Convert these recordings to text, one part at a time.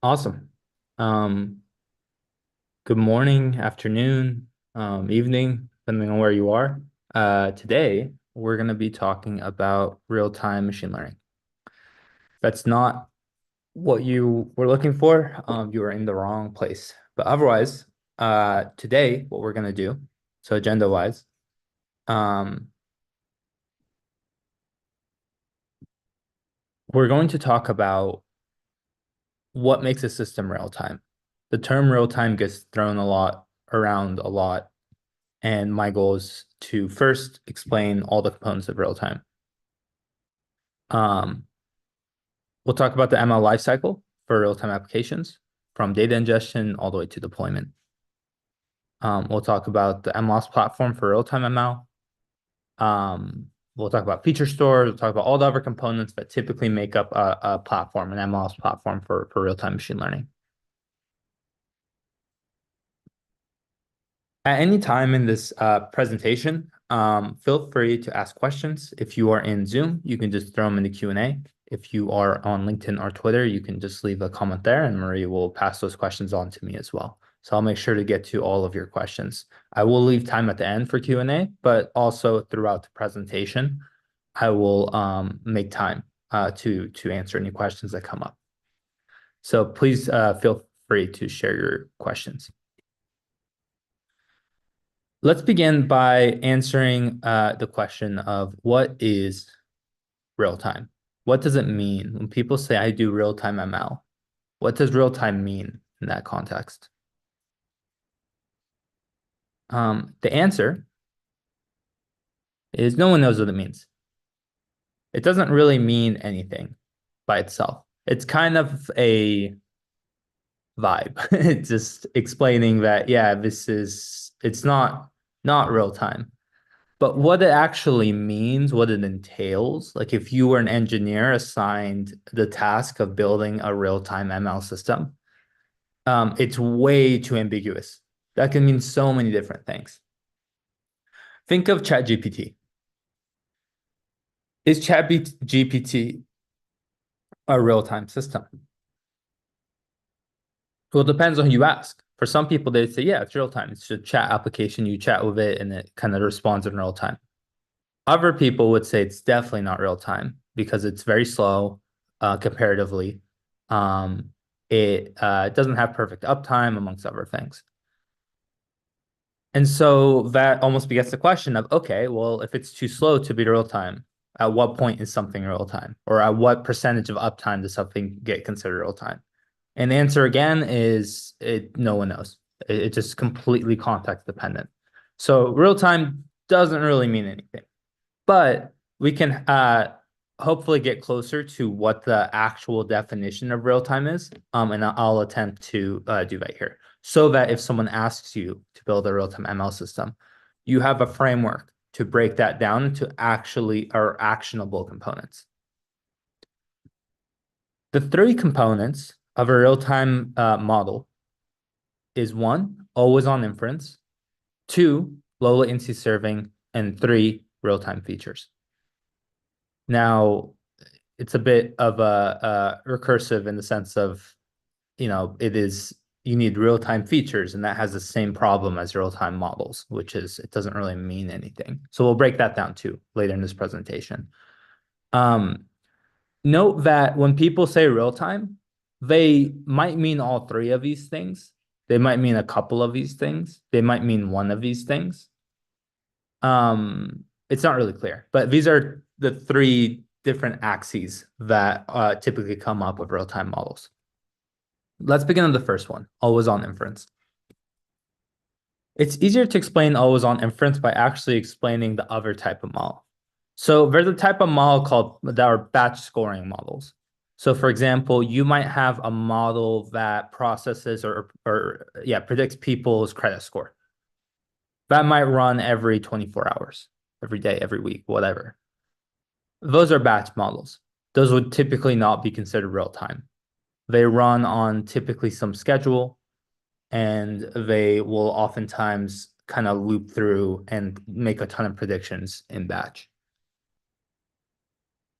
Awesome. Um, Good morning, afternoon, evening, depending on where you are. Today, we're going to be talking about real-time machine learning. That's not what you were looking for. You are in the wrong place. But otherwise, today, what we're going to do, so agenda-wise, um, we're going to talk about what makes a system real-time. The term real-time gets thrown around a lot. And my goal is to first explain all the components of real time. Um, we'll talk about the ML lifecycle for real-time applications, from data ingestion all the way to deployment. We'll talk about the MLOps platform for real-time ML. We'll talk about feature stores. We'll talk about all the other components that typically make up a platform, an MLOps platform for real-time machine learning. At any time in this presentation, feel free to ask questions. If you are in Zoom, you can just throw them in the Q&A. If you are on LinkedIn or Twitter, you can just leave a comment there and Marie will pass those questions on to me as well. So I'll make sure to get to all of your questions. I will leave time at the end for Q&A, but also throughout the presentation, I will make time to answer any questions that come up. So please feel free to share your questions. Let's begin by answering the question of what is real time? What does it mean when people say I do real time ML? What does real time mean in that context? The answer is no one knows what it means. It doesn't really mean anything by itself. It's kind of a vibe. It's just explaining that, yeah, it's not real time. But what it actually means, what it entails, like if you were an engineer assigned the task of building a real-time ML system, it's way too ambiguous. That can mean so many different things. Think of ChatGPT. Is ChatGPT a real-time system? Well, it depends on who you ask. For some people, they say, yeah, it's real time. It's just a chat application. You chat with it and it kind of responds in real time. Other people would say it's definitely not real time because it's very slow comparatively. Um, it doesn't have perfect uptime, amongst other things. And so that almost begets the question of, okay, well, if it's too slow to be real time, at what point is something real time? Or at what percentage of uptime does something get considered real time? And the answer again is no one knows. It's just completely context dependent. So real time doesn't really mean anything. But we can hopefully get closer to what the actual definition of real time is. And I'll attempt to do that here so that if someone asks you to build a real time ML system, you have a framework to break that down into actually or actionable components. The three components of a real time model is one, always on inference, two, low latency serving, and three, real time features. Now, it's a bit of a recursive in the sense of, you need real-time features, and that has the same problem as real-time models, which is it doesn't really mean anything. So we'll break that down too later in this presentation. Note that when people say real-time, they might mean all three of these things. They might mean a couple of these things. They might mean one of these things. It's not really clear, but these are the three different axes that typically come up with real-time models. Let's begin with the first one, always-on inference. It's easier to explain always-on inference by actually explaining the other type of model. So there's a type of model called that are batch scoring models. So for example, you might have a model that processes or predicts people's credit score. That might run every 24 hours, every day, every week, whatever. Those are batch models. Those would typically not be considered real time. They run on typically some schedule, and they will oftentimes kind of loop through and make a ton of predictions in batch.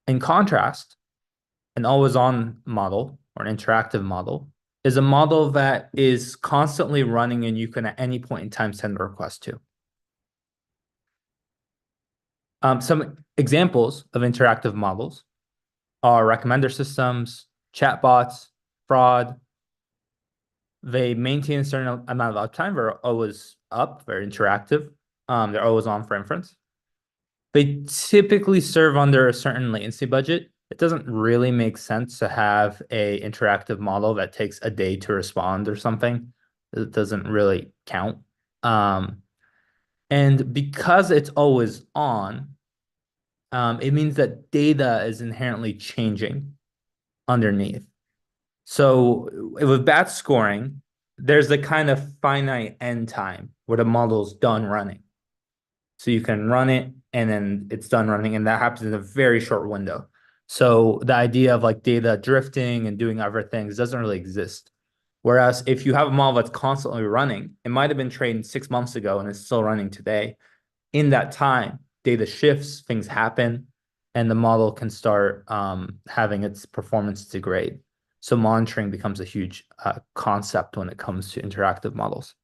In contrast, an always-on model or an interactive model is a model that is constantly running and you can at any point in time send a request to. Some examples of interactive models are recommender systems, chatbots, fraud. They maintain a certain amount of uptime. They're always up, very interactive. They're always on for inference. They typically serve under a certain latency budget. It doesn't really make sense to have a interactive model that takes a day to respond or something. It doesn't really count. And because it's always on, it means that data is inherently changing underneath. So with batch scoring, there's a kind of finite end time where the model's done running. So you can run it and then it's done running, and that happens in a very short window. So the idea of like data drifting and doing other things doesn't really exist. Whereas if you have a model that's constantly running, it might have been trained 6 months ago and it's still running today. In that time, data shifts, things happen, and the model can start having its performance degrade. So monitoring becomes a huge concept when it comes to interactive models.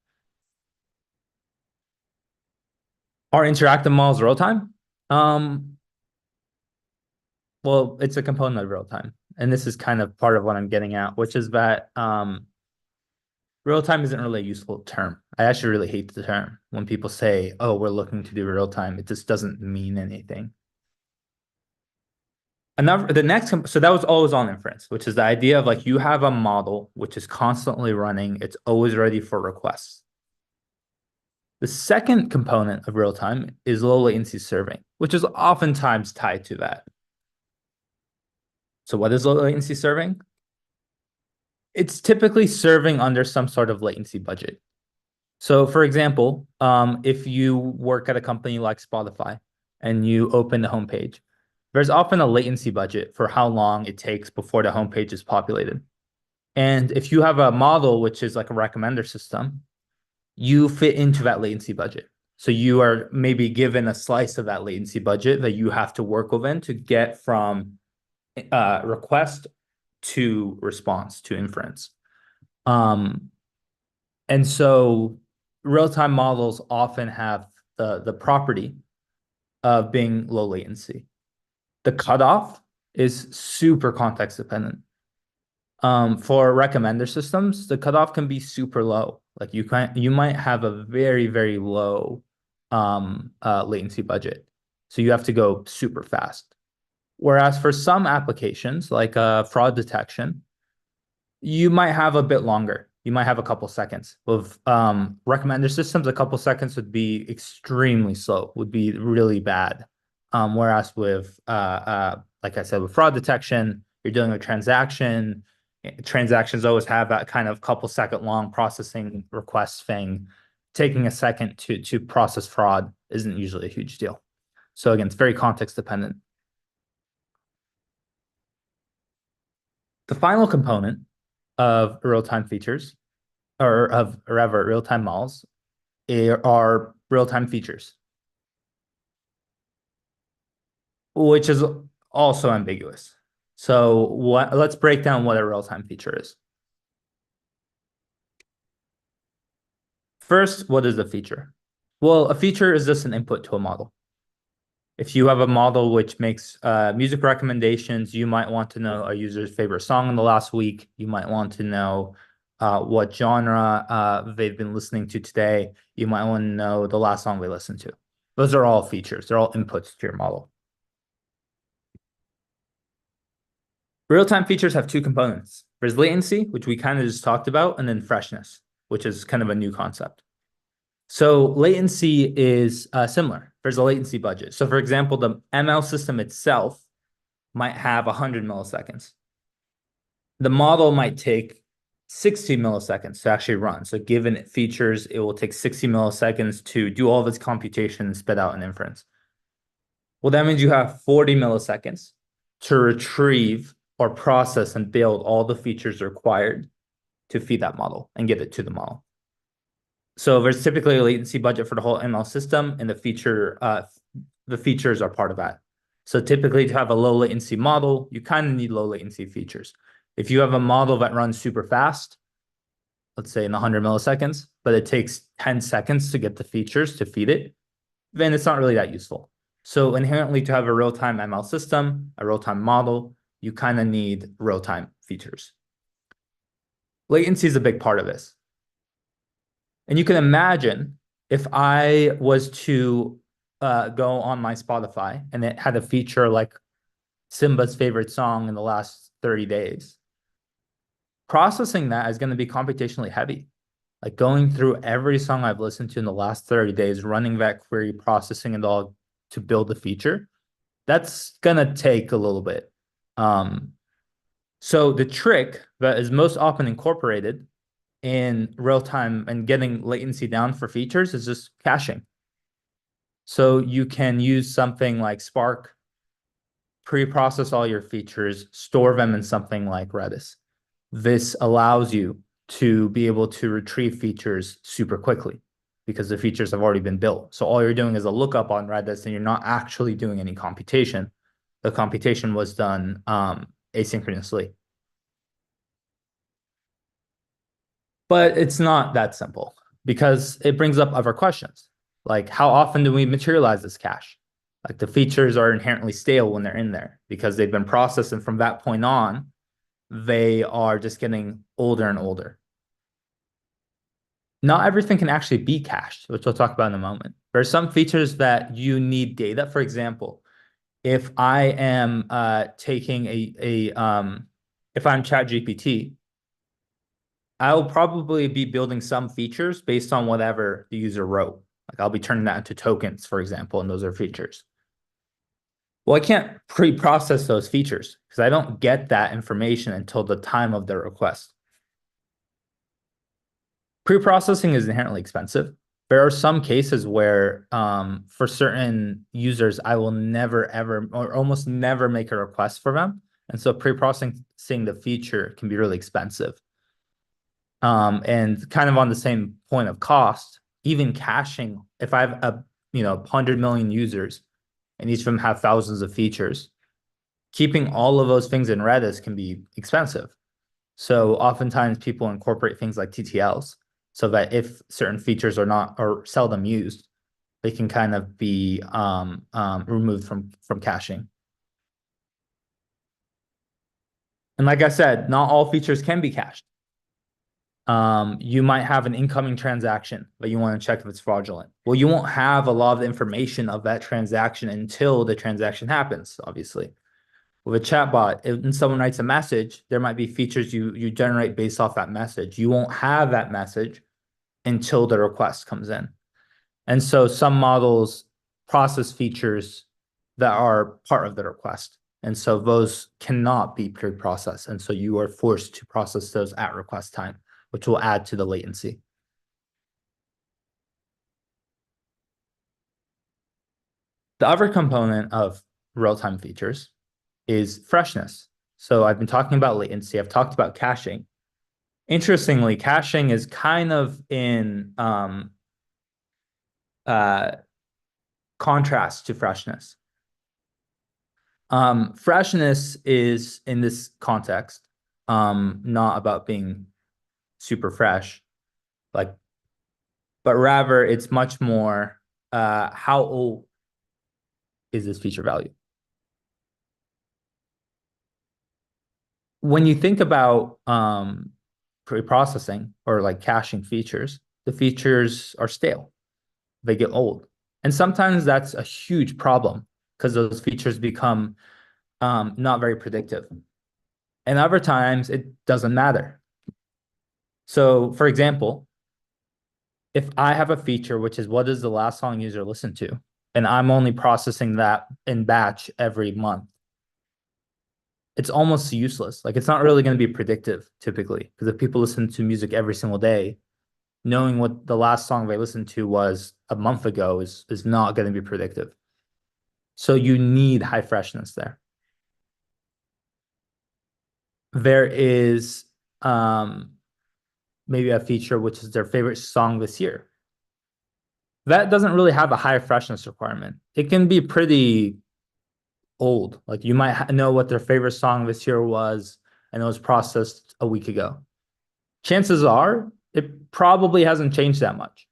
Are interactive models real time? Well, it's a component of real time. And this is kind of part of what I'm getting at, which is that real time isn't really a useful term. I actually really hate the term when people say, oh, we're looking to do real time. It just doesn't mean anything. So that was always on inference, which is the idea of like you have a model which is constantly running. It's always ready for requests. The second component of real time is low latency serving, which is oftentimes tied to that. So what is low latency serving? It's typically serving under some sort of latency budget. So for example, if you work at a company like Spotify and you open the homepage, there's often a latency budget for how long it takes before the homepage is populated. And if you have a model, which is like a recommender system, you fit into that latency budget. So you are maybe given a slice of that latency budget that you have to work within to get from request to response to inference. And so real-time models often have the property of being low latency. The cutoff is super context dependent. For recommender systems, the cutoff can be super low. Like you might have a very, very low latency budget. So you have to go super fast. Whereas for some applications, like fraud detection, you might have a bit longer. You might have a couple seconds. With recommender systems, a couple seconds would be extremely slow, would be really bad. Whereas with, like I said, with fraud detection, you're dealing with transaction. Transactions always have that kind of couple second long processing request thing. Taking a second to process fraud isn't usually a huge deal. So again, it's very context dependent. The final component of real-time features, or of rather real-time models, are real-time features, which is also ambiguous. So let's break down what a real-time feature is. First, what is a feature? Well, a feature is just an input to a model. If you have a model which makes music recommendations, you might want to know a user's favorite song in the last week. You might want to know what genre they've been listening to today. You might want to know the last song they listened to. Those are all features. They're all inputs to your model. Real-time features have two components. There's latency, which we kind of just talked about, and then freshness, which is kind of a new concept. So latency is similar. There's a latency budget. So for example, the ML system itself might have 100 milliseconds. The model might take 60 milliseconds to actually run. So given it features, it will take 60 milliseconds to do all of its computation and spit out an inference. Well, that means you have 40 milliseconds to retrieve or process and build all the features required to feed that model and get it to the model. So there's typically a latency budget for the whole ML system, and the features are part of that. So typically to have a low latency model, you kind of need low latency features. If you have a model that runs super fast, let's say in 100 milliseconds, but it takes 10 seconds to get the features to feed it, then it's not really that useful. So inherently, to have a real-time ML system, a real-time model, you kind of need real-time features. Latency is a big part of this. And you can imagine if I was to go on my Spotify and it had a feature like Simba's favorite song in the last 30 days, processing that is going to be computationally heavy. Like going through every song I've listened to in the last 30 days, running that query, processing it all to build the feature, that's going to take a little bit. So the trick that is most often incorporated in real time and getting latency down for features is just caching. So you can use something like Spark, pre-process all your features, store them in something like Redis. This allows you to be able to retrieve features super quickly because the features have already been built. So all you're doing is a lookup on Redis and you're not actually doing any computation. The computation was done asynchronously. But it's not that simple because it brings up other questions. Like how often do we materialize this cache? Like the features are inherently stale when they're in there because they've been processed, and from that point on, they are just getting older and older. Not everything can actually be cached, which we'll talk about in a moment. There are some features that you need data. For example, if I am taking if I'm ChatGPT, I'll probably be building some features based on whatever the user wrote. Like I'll be turning that into tokens, for example, and those are features. Well, I can't pre-process those features because I don't get that information until the time of the request. Pre-processing is inherently expensive. There are some cases where for certain users, I will never, ever, or almost never make a request for them. And so pre-processing the feature can be really expensive. And kind of on the same point of cost, even caching, if I have 100 million users and each of them have thousands of features, keeping all of those things in Redis can be expensive. So oftentimes people incorporate things like TTLs so that if certain features are not or seldom used, they can kind of be removed from caching. And like I said, not all features can be cached. You might have an incoming transaction, but you want to check if it's fraudulent. Well, you won't have a lot of the information of that transaction until the transaction happens, obviously. With a chatbot, when someone writes a message, there might be features you generate based off that message. You won't have that message until the request comes in. And so some models process features that are part of the request. And so those cannot be pre-processed. And so you are forced to process those at request time, which will add to the latency. The other component of real-time features is freshness. So I've been talking about latency. I've talked about caching. Interestingly, caching is kind of in contrast to freshness. Freshness is, in this context, not about being super fresh, but rather it's much more how old is this feature value? When you think about pre-processing or like caching features, the features are stale. They get old. And sometimes that's a huge problem because those features become not very predictive. And other times it doesn't matter. So for example, if I have a feature, which is what is the last song user listened to, and I'm only processing that in batch every month, it's almost useless. Like it's not really going to be predictive typically, because if people listen to music every single day, knowing what the last song they listened to was a month ago is not going to be predictive. So you need high freshness there. There is maybe a feature which is their favorite song this year. That doesn't really have a high freshness requirement. It can be pretty old. Like you might know what their favorite song this year was, and it was processed a week ago. Chances are it probably hasn't changed that much.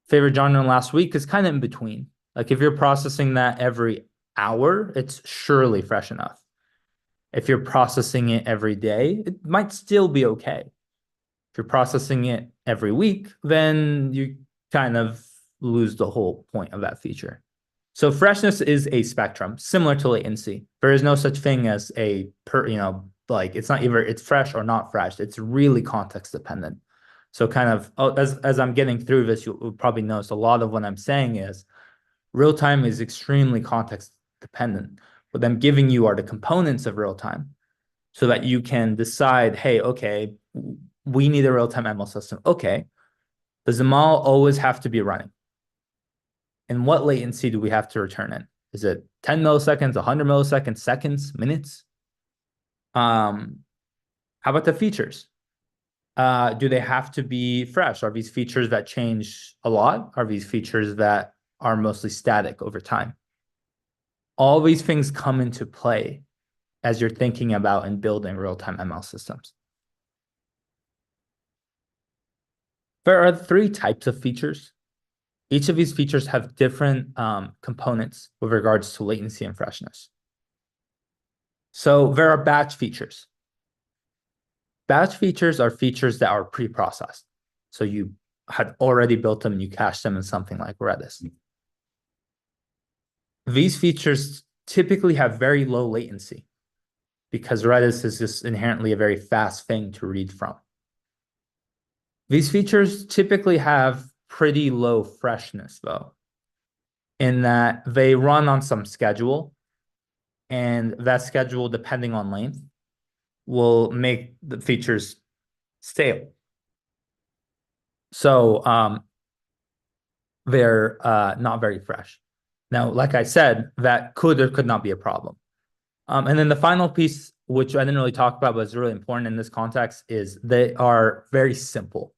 Favorite genre last week is kind of in between. Like if you're processing that every hour, it's surely fresh enough. If you're processing it every day, it might still be okay. If you're processing it every week, then you kind of lose the whole point of that feature. So freshness is a spectrum similar to latency. There is no such thing as like it's not either it's fresh or not fresh. It's really context dependent. So kind of as I'm getting through this, you'll probably notice a lot of what I'm saying is real time is extremely context dependent. What I'm giving you are the components of real time so that you can decide, hey, okay, we need a real time ML system. Okay, does the model always have to be running? And what latency do we have to return in? Is it 10 milliseconds, 100 milliseconds, seconds, minutes? How about the features? Do they have to be fresh? Are these features that change a lot? Are these features that are mostly static over time? All these things come into play as you're thinking about and building real-time ML systems. There are 3 types of features. Each of these features have different components with regards to latency and freshness. So there are batch features. Batch features are features that are pre-processed. So you had already built them and you cache them in something like Redis. These features typically have very low latency because Redis is just inherently a very fast thing to read from. These features typically have pretty low freshness, though, in that they run on some schedule, and that schedule, depending on length, will make the features stale. So they're not very fresh. Now, like I said, that could or could not be a problem. And then the final piece, which I didn't really talk about, but is really important in this context, is they are very simple.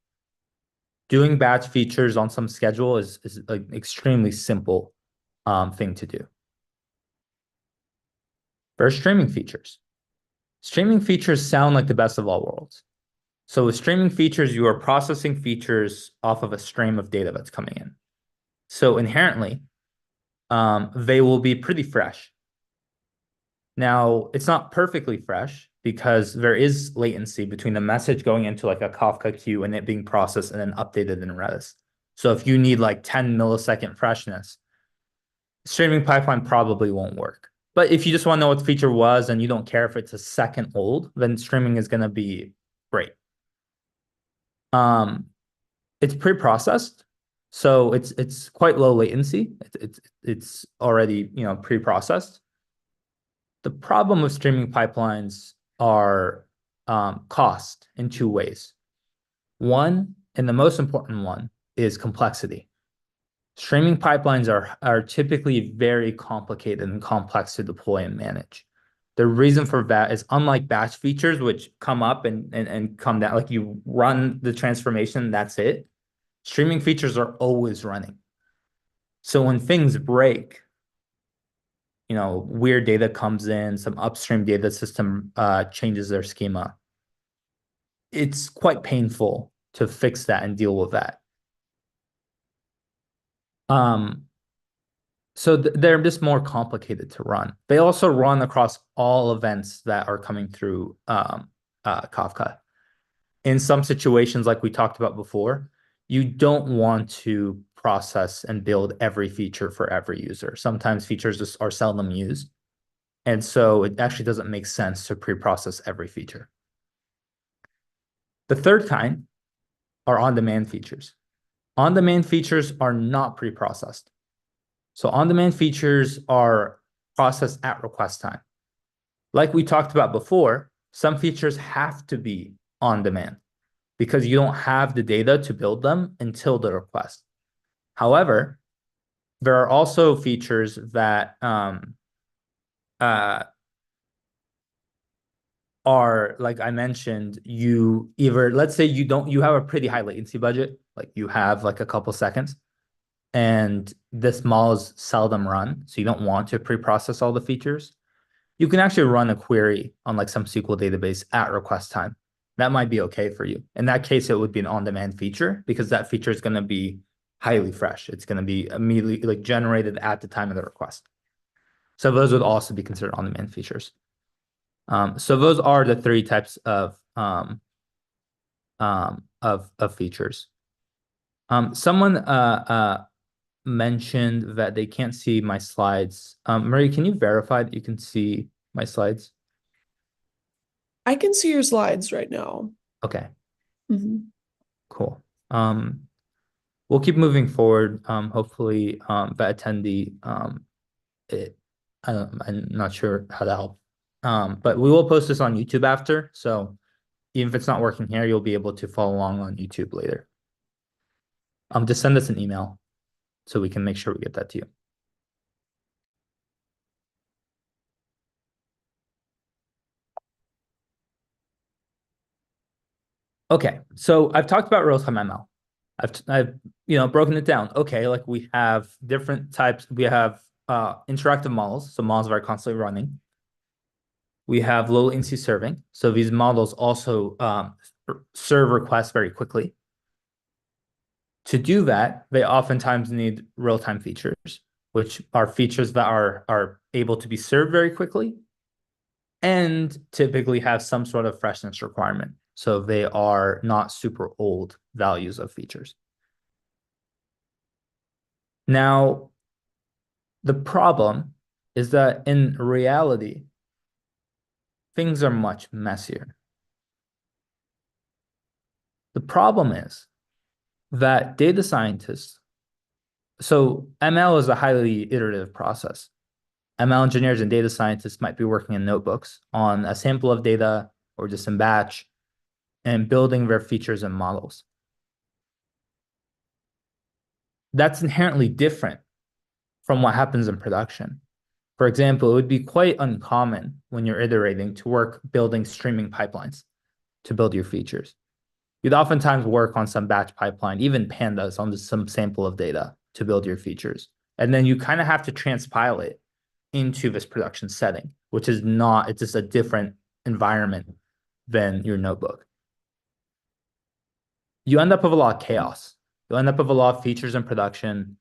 Doing batch features on some schedule is an extremely simple thing to do. First, streaming features. Streaming features sound like the best of all worlds. So with streaming features, you are processing features off of a stream of data that's coming in. So inherently, they will be pretty fresh. Now, it's not perfectly fresh because there is latency between the message going into like a Kafka queue and it being processed and then updated in Redis. So if you need like 10 millisecond freshness, streaming pipeline probably won't work. But if you just want to know what the feature was and you don't care if it's a second old, then streaming is going to be great. It's pre-processed, so it's quite low latency. It's already pre-processed. The problem with streaming pipelines are cost in 2 ways. One, and the most important one, is complexity. Streaming pipelines are typically very complicated and complex to deploy and manage. The reason for that is unlike batch features, which come up and come down, like you run the transformation, that's it. Streaming features are always running. So when things break, weird data comes in, some upstream data system changes their schema. It's quite painful to fix that and deal with that. So they're just more complicated to run. They also run across all events that are coming through Kafka. In some situations, like we talked about before, you don't want to process and build every feature for every user. Sometimes features just are seldom used. And so it actually doesn't make sense to pre-process every feature. The third kind are on-demand features. On-demand features are not pre-processed. So on-demand features are processed at request time. Like we talked about before, some features have to be on demand because you don't have the data to build them until the request. However, there are also features that are, like I mentioned, let's say you have a pretty high latency budget, like you have like a couple seconds, and this model is seldom run, so you don't want to pre-process all the features. You can actually run a query on like some SQL database at request time. that might be okay for you. In that case, it would be an on-demand feature because that feature is going to be highly fresh. It's going to be immediately like generated at the time of the request. So those would also be considered on-demand features. So those are the three types of features. Someone mentioned that they can't see my slides. Marie, can you verify that you can see my slides? I can see your slides right now. Okay, Mhm. cool. We'll keep moving forward. Hopefully, the attendee, I'm not sure how to help. But we will post this on YouTube after. So even if it's not working here, you'll be able to follow along on YouTube later. Just send us an email so we can make sure we get that to you. Okay, so I've talked about real-time ML. I've broken it down. Okay, like we have different types. We have interactive models, so models that are constantly running. We have low latency serving, so these models also serve requests very quickly. To do that, they oftentimes need real-time features, which are features that are able to be served very quickly and typically have some sort of freshness requirement. So they are not super old values of features. Now, the problem is that in reality, things are much messier. The problem is that data scientists, so ML is a highly iterative process. ML engineers and data scientists might be working in notebooks on a sample of data or just in batch and building their features and models. That's inherently different from what happens in production. For example, it would be quite uncommon when you're iterating to work building streaming pipelines to build your features. You'd oftentimes work on some batch pipeline, even pandas on just some sample of data to build your features. And then you kind of have to transpile it into this production setting, which is not, it's just a different environment than your notebook. You end up with a lot of chaos. You end up with a lot of features in production.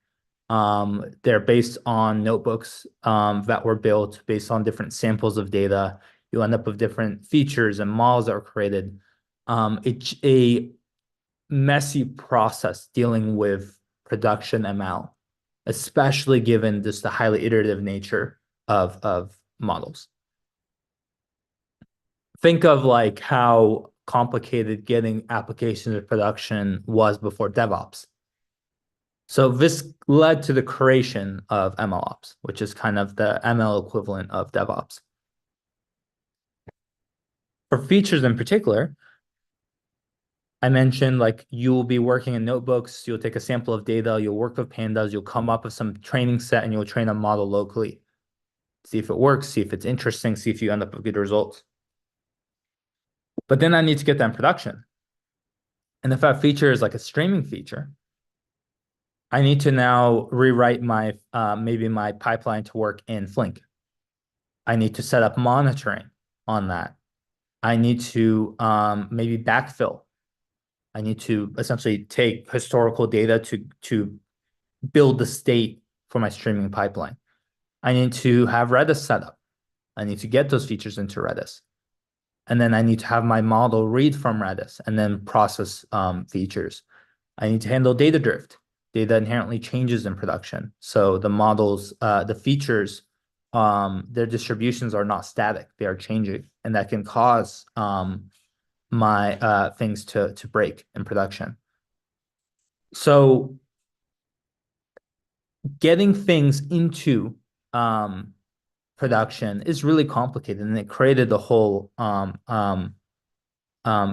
They're based on notebooks that were built based on different samples of data. You end up with different features and models that were created. It's a messy process dealing with production ML, especially given just the highly iterative nature of models. Think of like how complicated getting applications to production was before DevOps. So this led to the creation of MLOps, which is kind of the ML equivalent of DevOps. For features in particular, I mentioned like you will be working in notebooks, you'll take a sample of data, you'll work with pandas, you'll come up with some training set and you'll train a model locally. See if it works, see if it's interesting, see if you end up with good results. But then I need to get that in production. And if that feature is like a streaming feature, I need to now rewrite my maybe my pipeline to work in Flink. I need to set up monitoring on that. I need to maybe backfill. I need to essentially take historical data to build the state for my streaming pipeline. I need to have Redis set up. I need to get those features into Redis. And then I need to have my model read from Redis and then process features. I need to handle data drift. Data inherently changes in production. So the models, the features, their distributions are not static. They are changing. And that can cause my things to break in production. So getting things into production is really complicated, and it created the whole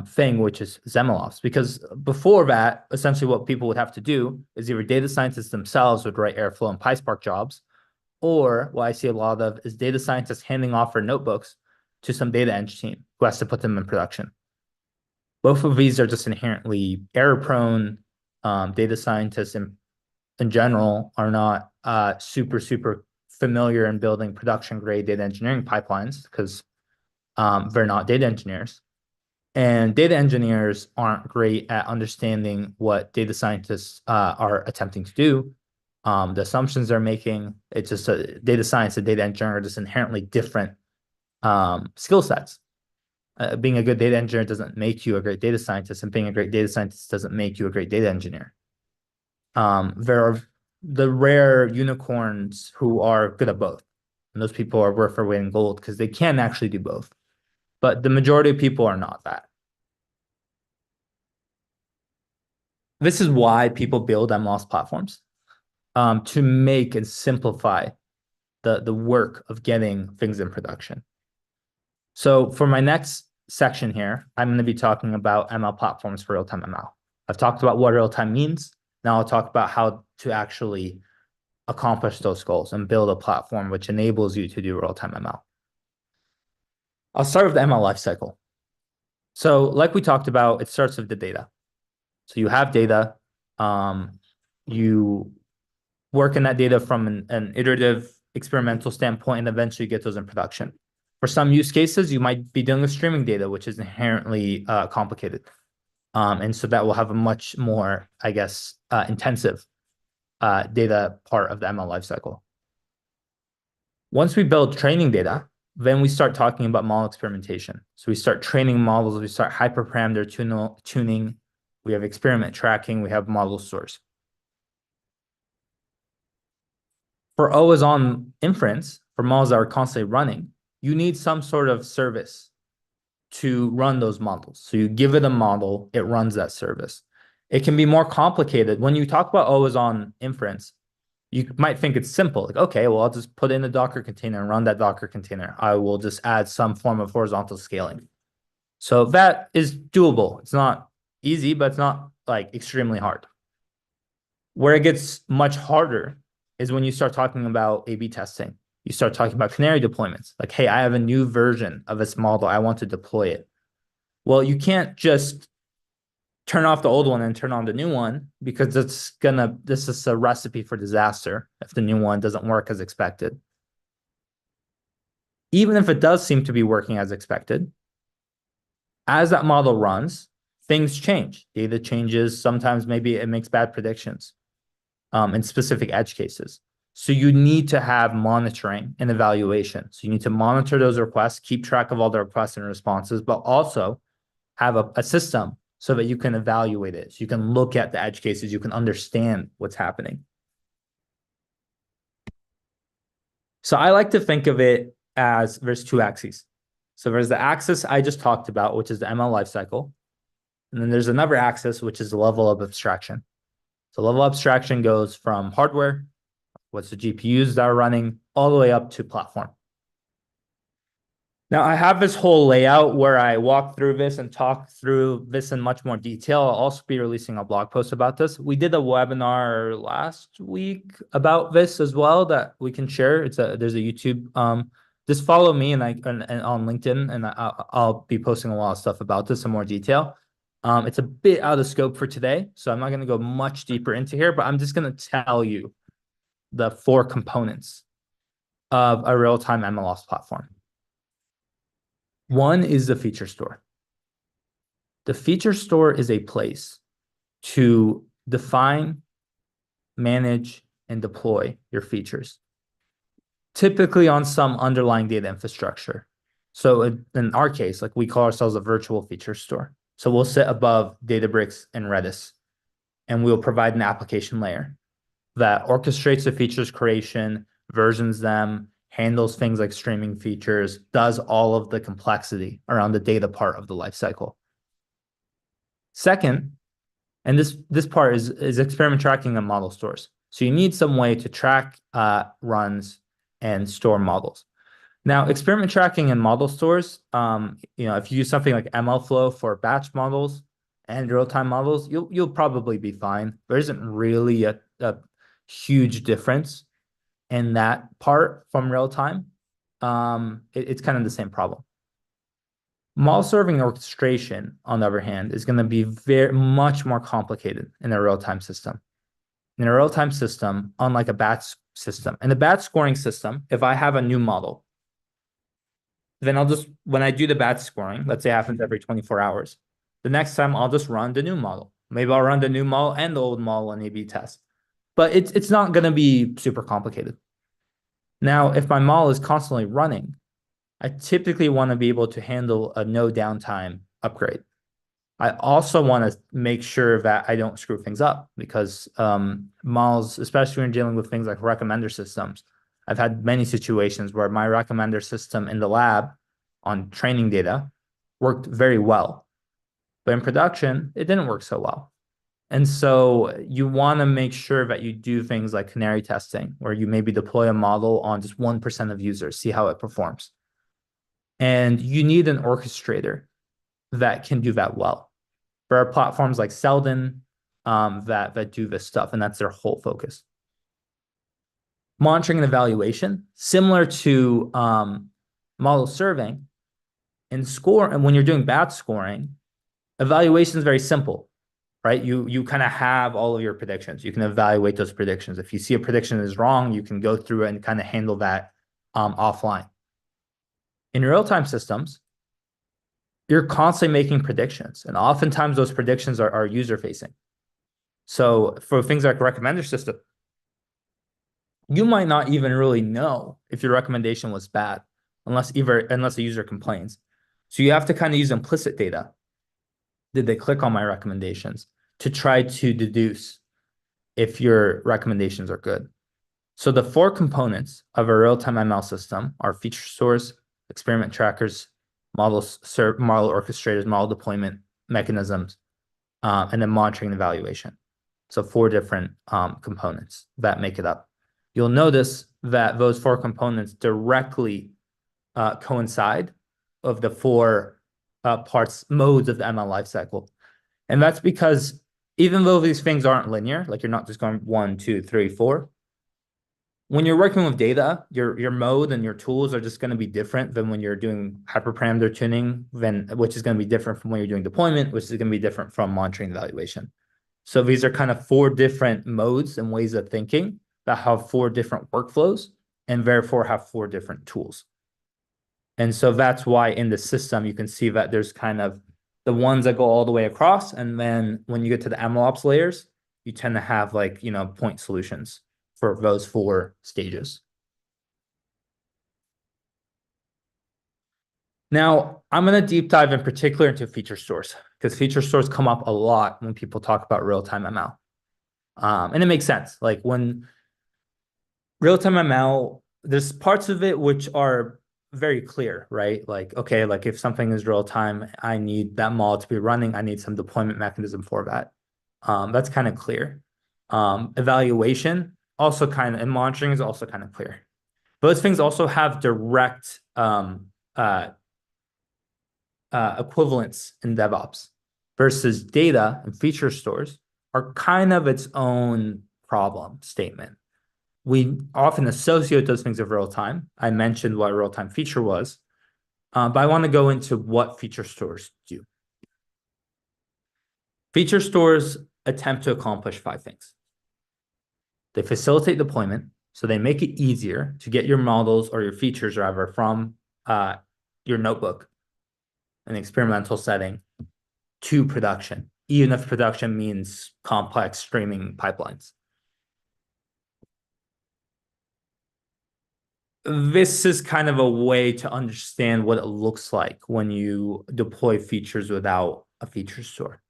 thing, which is MLOps. Because before that, essentially what people would have to do is either data scientists themselves would write Airflow and PySpark jobs, or what I see a lot of is data scientists handing off their notebooks to some data eng team who has to put them in production. Both of these are just inherently error prone. Data scientists in general are not super familiar in building production grade data engineering pipelines because they're not data engineers. And data engineers aren't great at understanding what data scientists are attempting to do, the assumptions they're making. It's just data science and data engineering are just inherently different skill sets. Being a good data engineer doesn't make you a great data scientist, and being a great data scientist doesn't make you a great data engineer. There are the rare unicorns who are good at both, and those people are worth their weight in gold because they can actually do both. But the majority of people are not that. This is why people build MLOps platforms, to make and simplify the work of getting things in production. So for my next section here, I'm going to be talking about ML platforms for real-time ML. I've talked about what real-time means. Now I'll talk about how to actually accomplish those goals and build a platform which enables you to do real-time ML. I'll start with the ML lifecycle. So like we talked about, it starts with the data. So you have data, you work in that data from an iterative experimental standpoint, and eventually get those in production. For some use cases, you might be dealing with streaming data, which is inherently complicated. And so that will have a much more, I guess, intensive data part of the ML lifecycle. Once we build training data, then we start talking about model experimentation. So we start training models, we start hyperparameter tuning, we have experiment tracking, we have model stores. For always-on inference, for models that are constantly running, you need some sort of service to run those models. So you give it a model, it runs that service. It can be more complicated. When you talk about always-on inference, you might think it's simple. Like, okay, well, I'll just put in a Docker container and run that Docker container. I will just add some form of horizontal scaling. So that is doable. It's not easy, but it's not like extremely hard. Where it gets much harder is when you start talking about A/B testing. You start talking about canary deployments. Like, hey, I have a new version of this model. I want to deploy it. Well, you can't just turn off the old one and turn on the new one, because this is a recipe for disaster if the new one doesn't work as expected. Even if it does seem to be working as expected, as that model runs, things change. Data changes. Sometimes maybe it makes bad predictions in specific edge cases. So you need to have monitoring and evaluation. So you need to monitor those requests, keep track of all the requests and responses, but also have a system so that you can evaluate it. So you can look at the edge cases, you can understand what's happening. So I like to think of it as there's two axes. So there's the axis I just talked about, which is the ML lifecycle. And then there's another axis, which is the level of abstraction. So level of abstraction goes from hardware, what's the GPUs that are running, all the way up to platform. Now I have this whole layout where I walk through this and talk through this in much more detail. I'll also be releasing a blog post about this. We did a webinar last week about this as well that we can share. There's a YouTube. Just follow me and on LinkedIn, and I'll be posting a lot of stuff about this in more detail. It's a bit out of scope for today, so I'm not going to go much deeper into here, but I'm just going to tell you the 4 components of a real-time MLOps platform. One is the feature store. The feature store is a place to define, manage, and deploy your features, typically on some underlying data infrastructure. So in our case, like, we call ourselves a virtual feature store. So we'll sit above Databricks and Redis, and we'll provide an application layer that orchestrates the features creation, versions them, handles things like streaming features, does all of the complexity around the data part of the lifecycle. Second, and this part is experiment tracking and model stores. So you need some way to track runs and store models. Now, experiment tracking and model stores, if you use something like MLflow for batch models and real-time models, you'll probably be fine. There isn't really a huge difference in that part from real-time. It's kind of the same problem. Model serving orchestration, on the other hand, is going to be very much more complicated in a real-time system. In a real-time system, unlike a batch system, in a batch scoring system, if I have a new model, then I'll just, when I do the batch scoring, let's say it happens every 24 hours, the next time I'll just run the new model. Maybe I'll run the new model and the old model on A/B test. But it's not going to be super complicated. Now, if my model is constantly running, I typically want to be able to handle a no downtime upgrade. I also want to make sure that I don't screw things up because models, especially when dealing with things like recommender systems, I've had many situations where my recommender system in the lab on training data worked very well, but in production, it didn't work so well. And so you want to make sure that you do things like canary testing, where you maybe deploy a model on just 1% of users, see how it performs. And you need an orchestrator that can do that well. There are platforms like Selden that do this stuff, and that's their whole focus. Monitoring and evaluation, similar to model serving and score. And when you're doing batch scoring, evaluation is very simple, right? You kind of have all of your predictions. You can evaluate those predictions. If you see a prediction is wrong, you can go through and kind of handle that offline. In real-time systems, you're constantly making predictions, and oftentimes those predictions are user-facing. So for things like recommender system, you might not even really know if your recommendation was bad unless a user complains. So you have to kind of use implicit data. Did they click on my recommendations to try to deduce if your recommendations are good? So the four components of a real-time ML system are feature stores, experiment trackers, model orchestrators, model deployment mechanisms, and then monitoring and evaluation. So four different components that make it up. You'll notice that those four components directly coincide of the four modes of the ML lifecycle. And that's because even though these things aren't linear, like you're not just going 1, 2, 3, 4, when you're working with data, your mode and your tools are just going to be different than when you're doing hyperparameter tuning, which is going to be different from when you're doing deployment, which is going to be different from monitoring and evaluation. So these are kind of four different modes and ways of thinking that have four different workflows and therefore have four different tools. And so that's why in the system, you can see that there's kind of the ones that go all the way across. And then when you get to the MLOps layers, you tend to have like, point solutions for those four stages. Now, I'm going to deep dive in particular into feature stores because feature stores come up a lot when people talk about real-time ML. And it makes sense. Like when real-time ML, there's parts of it which are very clear, right? Like, okay, like if something is real time, I need that model to be running. I need some deployment mechanism for that. That's kind of clear. Evaluation also kind of, and monitoring is also kind of clear. Those things also have direct equivalence in DevOps versus data and feature stores are kind of its own problem statement. We often associate those things with real time. I mentioned what a real time feature was, but I want to go into what feature stores do. Feature stores attempt to accomplish 5 things. They facilitate deployment, so they make it easier to get your models or your features, rather, from your notebook, an experimental setting, to production, even if production means complex streaming pipelines. This is kind of a way to understand what it looks like when you deploy features without a feature store.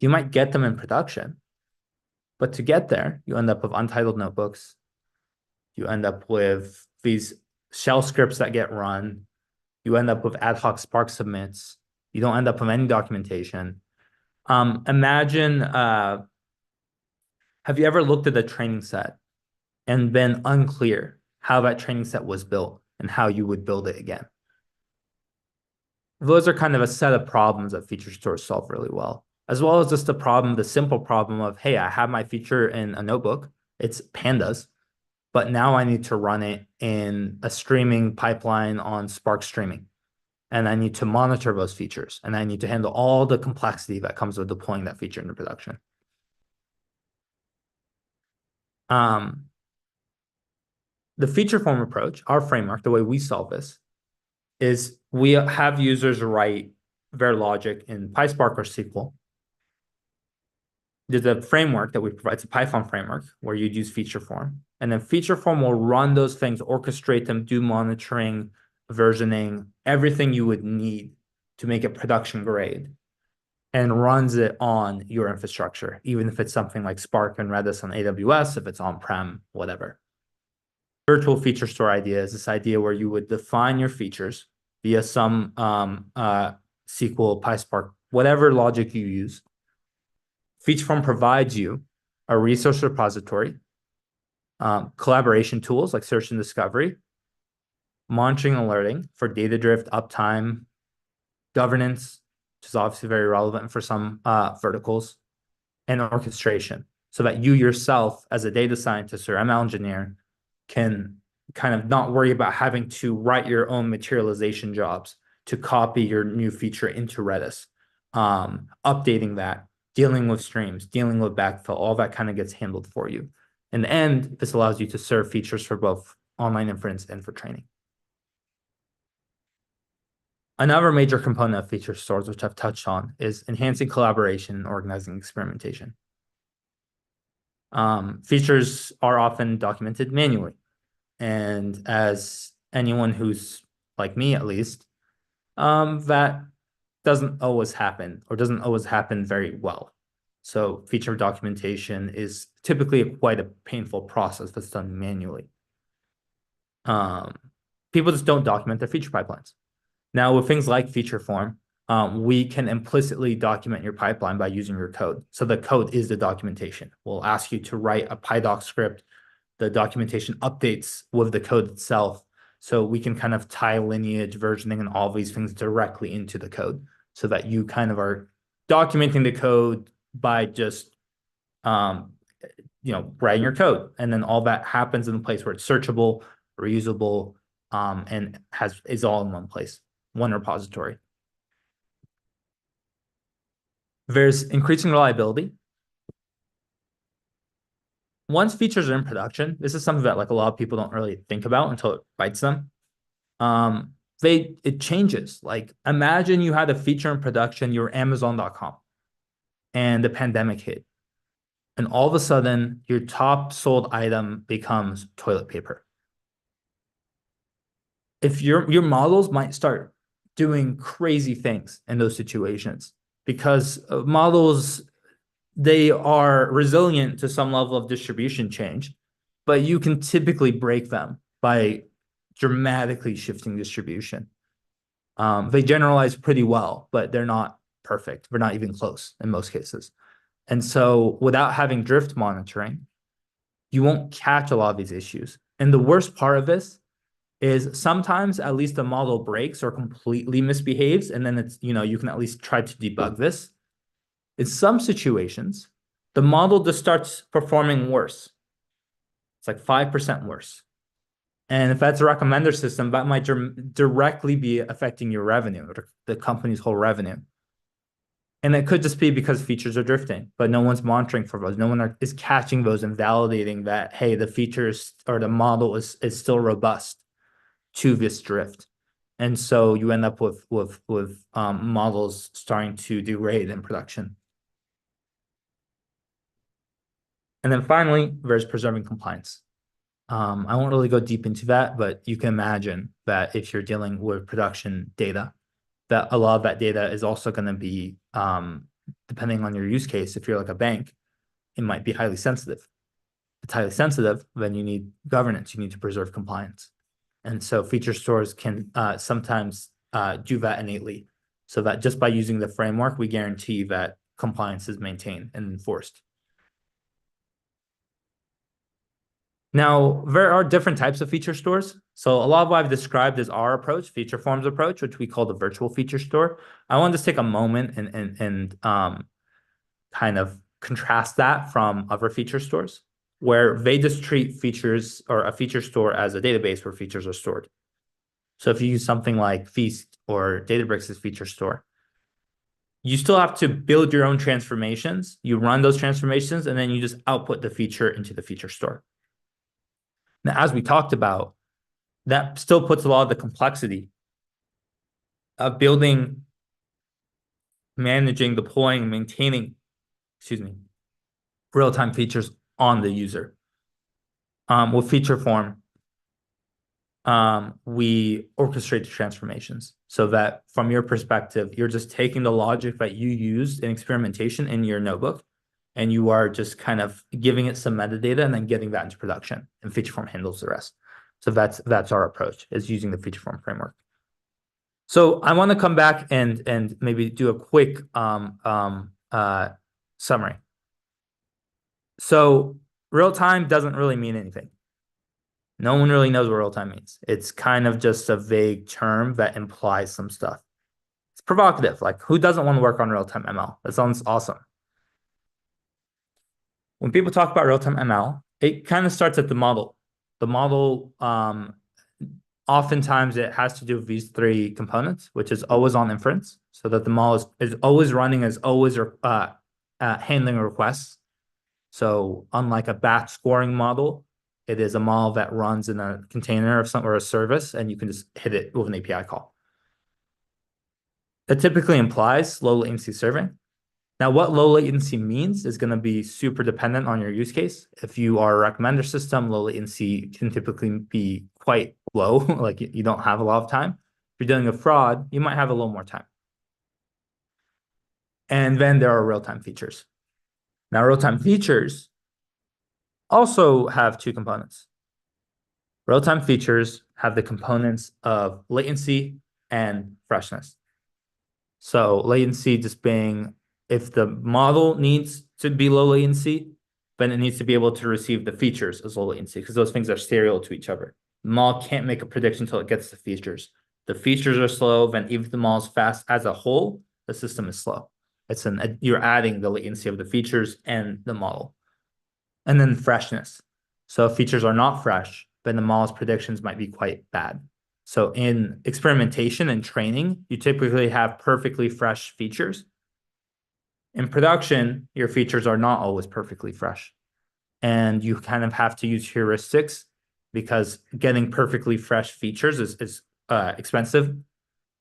You might get them in production, but to get there, you end up with untitled notebooks. You end up with these shell scripts that get run. You end up with ad hoc Spark submits. You don't end up with any documentation. Imagine, have you ever looked at a training set and been unclear how that training set was built and how you would build it again? Those are kind of a set of problems that feature stores solve really well, as well as just the simple problem of, hey, I have my feature in a notebook. It's pandas, but now I need to run it in a streaming pipeline on Spark Streaming. And I need to monitor those features. And I need to handle all the complexity that comes with deploying that feature into production. The Featureform approach, our framework, the way we solve this, is we have users write their logic in PySpark or SQL. There's a framework that we provide. It's a Python framework where you'd use Featureform. And then Featureform will run those things, orchestrate them, do monitoring, versioning, everything you would need to make it production grade, and runs it on your infrastructure, even if it's something like Spark and Redis on AWS, if it's on-prem, whatever. Virtual feature store idea is this idea where you would define your features via some SQL, PySpark, whatever logic you use. Featureform provides you a resource repository, collaboration tools like search and discovery, monitoring and alerting for data drift, uptime, governance, which is obviously very relevant for some verticals, and orchestration, so that you yourself, as a data scientist or ML engineer, can kind of not worry about having to write your own materialization jobs to copy your new feature into Redis, updating that, dealing with streams, dealing with backfill, all that kind of gets handled for you. In the end, this allows you to serve features for both online inference and for training. Another major component of feature stores, which I've touched on, is enhancing collaboration and organizing experimentation. Features are often documented manually. And as anyone who's like me, at least, that doesn't always happen or doesn't always happen very well. So feature documentation is typically quite a painful process that's done manually. People just don't document their feature pipelines. Now, with things like Featureform, we can implicitly document your pipeline by using your code. So the code is the documentation. We'll ask you to write a PyDoc script. The documentation updates with the code itself. So we can kind of tie lineage, versioning, and all these things directly into the code so that you kind of are documenting the code by just, writing your code. And then all that happens in a place where it's searchable, reusable, and is all in one place, one repository. There's increasing reliability. Once features are in production, this is something that like a lot of people don't really think about until it bites them. It changes. Like imagine you had a feature in production, you're Amazon.com, and the pandemic hit. And all of a sudden, your top sold item becomes toilet paper. If your models might start doing crazy things in those situations, because models, they are resilient to some level of distribution change, but you can typically break them by dramatically shifting distribution. They generalize pretty well, but they're not perfect. They're not even close in most cases. And so without having drift monitoring, you won't catch a lot of these issues. And the worst part of this is sometimes at least the model breaks or completely misbehaves, and then it's, you can at least try to debug this. In some situations, the model just starts performing worse. It's like 5% worse. And if that's a recommender system, that might directly be affecting your revenue, or the company's whole revenue. And it could just be because features are drifting, but no one's monitoring for those. No one is catching those and validating that, hey, the features or the model is still robust to this drift. And so you end up with models starting to degrade in production. And then finally, there's preserving compliance. I won't really go deep into that, but you can imagine that if you're dealing with production data, that a lot of that data is also going to be, depending on your use case, if you're like a bank, it might be highly sensitive. If it's highly sensitive, then you need governance, you need to preserve compliance. And so feature stores can sometimes do that innately, so that just by using the framework, we guarantee that compliance is maintained and enforced. Now, there are different types of feature stores. So a lot of what I've described is our approach, Featureform's approach, which we call the virtual feature store. I want to just take a moment and kind of contrast that from other feature stores, where they just treat features or a feature store as a database where features are stored. So if you use something like Feast or Databricks' feature store, you still have to build your own transformations. You run those transformations, and then you just output the feature into the feature store. Now, as we talked about, that still puts a lot of the complexity building, managing, deploying, maintaining, real-time features on the user. With Featureform, we orchestrate the transformations so that from your perspective, you're just taking the logic that you used in experimentation in your notebook, and you are just kind of giving it some metadata and then getting that into production, and Featureform handles the rest. So that's our approach, is using the Featureform framework. So I want to come back and maybe do a quick summary. So real time doesn't really mean anything. No one really knows what real time means. It's kind of just a vague term that implies some stuff. It's provocative. Like, who doesn't want to work on real time ML? That sounds awesome. When people talk about real time ML, it kind of starts at the model. The model, oftentimes it has to do with these three components, which is always on inference, so that the model is always running, is always handling requests. So unlike a batch scoring model, it is a model that runs in a container of some or a service, and you can just hit it with an API call. That typically implies low latency serving. Now, what low latency means is going to be super dependent on your use case. If you are a recommender system, low latency can typically be quite low, like you don't have a lot of time. If you're dealing with fraud, you might have a little more time. And then there are real-time features. Now, real-time features also have two components. Real-time features have the components of latency and freshness. So latency just being, if the model needs to be low latency, then it needs to be able to receive the features as low latency, because those things are serial to each other. The model can't make a prediction until it gets the features. The features are slow, then even if the model is fast as a whole, the system is slow. You're adding the latency of the features and the model. And then freshness. So if features are not fresh, then the model's predictions might be quite bad. So in experimentation and training, you typically have perfectly fresh features. In production, your features are not always perfectly fresh. And you kind of have to use heuristics, because getting perfectly fresh features is expensive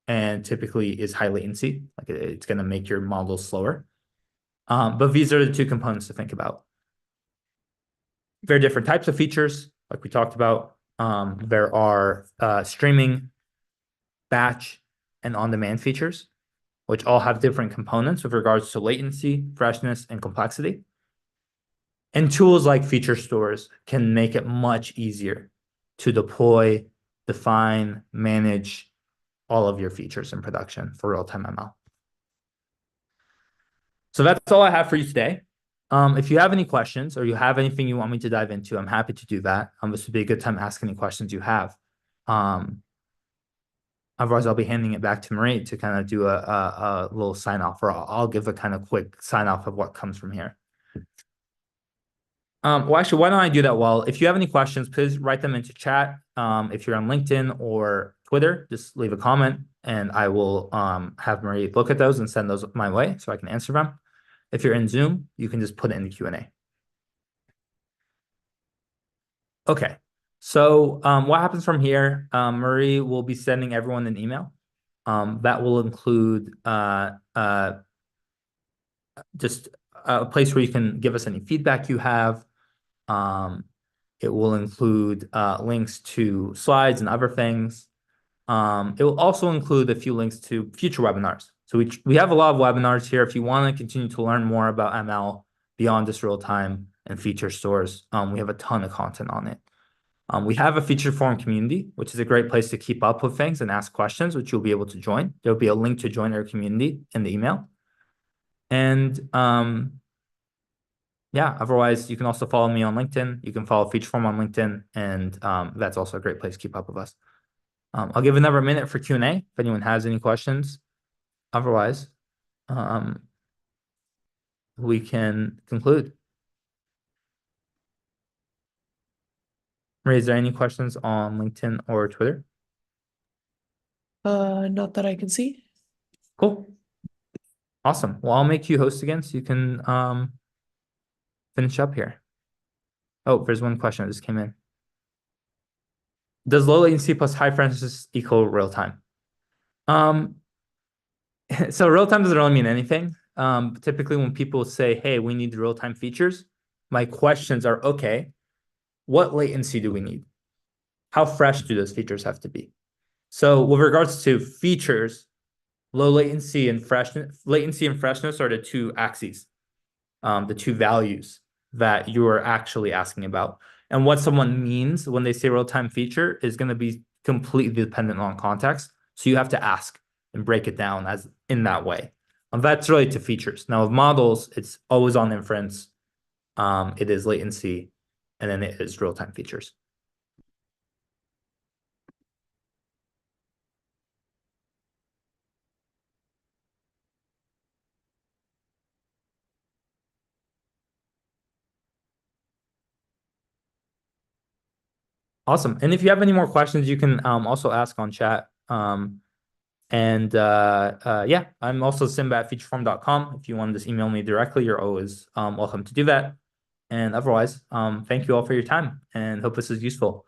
and typically is high latency. Like, it's going to make your model slower. But these are the two components to think about. Very different types of features, like we talked about. There are streaming, batch, and on-demand features, which all have different components with regards to latency, freshness, and complexity. And tools like feature stores can make it much easier to deploy, define, manage all of your features in production for real-time ML. So that's all I have for you today. If you have any questions or you have anything you want me to dive into, I'm happy to do that. This would be a good time to ask any questions you have. Otherwise, I'll be handing it back to Marie to kind of do a little sign off, or I'll give a kind of quick sign off of what comes from here. Well, actually, why don't I do that? Well, if you have any questions, please write them into chat. If you're on LinkedIn or Twitter, just leave a comment, and I will have Marie look at those and send those my way so I can answer them. If you're in Zoom, you can just put it in the Q&A. Okay, so what happens from here? Marie will be sending everyone an email. That will include just a place where you can give us any feedback you have. It will include links to slides and other things. It will also include a few links to future webinars. So we have a lot of webinars here. If you want to continue to learn more about ML beyond just real time and feature stores, we have a ton of content on it. We have a Featureform community, which is a great place to keep up with things and ask questions, which you'll be able to join. There'll be a link to join our community in the email. And yeah, otherwise, you can also follow me on LinkedIn. You can follow Featureform on LinkedIn, and that's also a great place to keep up with us. I'll give another minute for Q&A if anyone has any questions. Otherwise, we can conclude. Marie, is there any questions on LinkedIn or Twitter? Not that I can see. Cool. Awesome. Well, I'll make you host again so you can finish up here. Oh, there's one question that just came in. Does low latency plus high freshness equal real time? So real time doesn't really mean anything. Typically when people say, hey, we need real time features, my questions are, okay, what latency do we need? How fresh do those features have to be? So with regards to features, low latency and freshness are the two axes, the two values that you are actually asking about. And what someone means when they say real-time feature is going to be completely dependent on context. So you have to ask and break it down as in that way. And that's related to features. Now with models, it's always on inference. It is latency, and then it is real-time features. Awesome. And if you have any more questions, you can also ask on chat. Yeah, I'm also Simba at featureform.com. If you want to just email me directly, you're always welcome to do that. And otherwise, thank you all for your time and hope this is useful.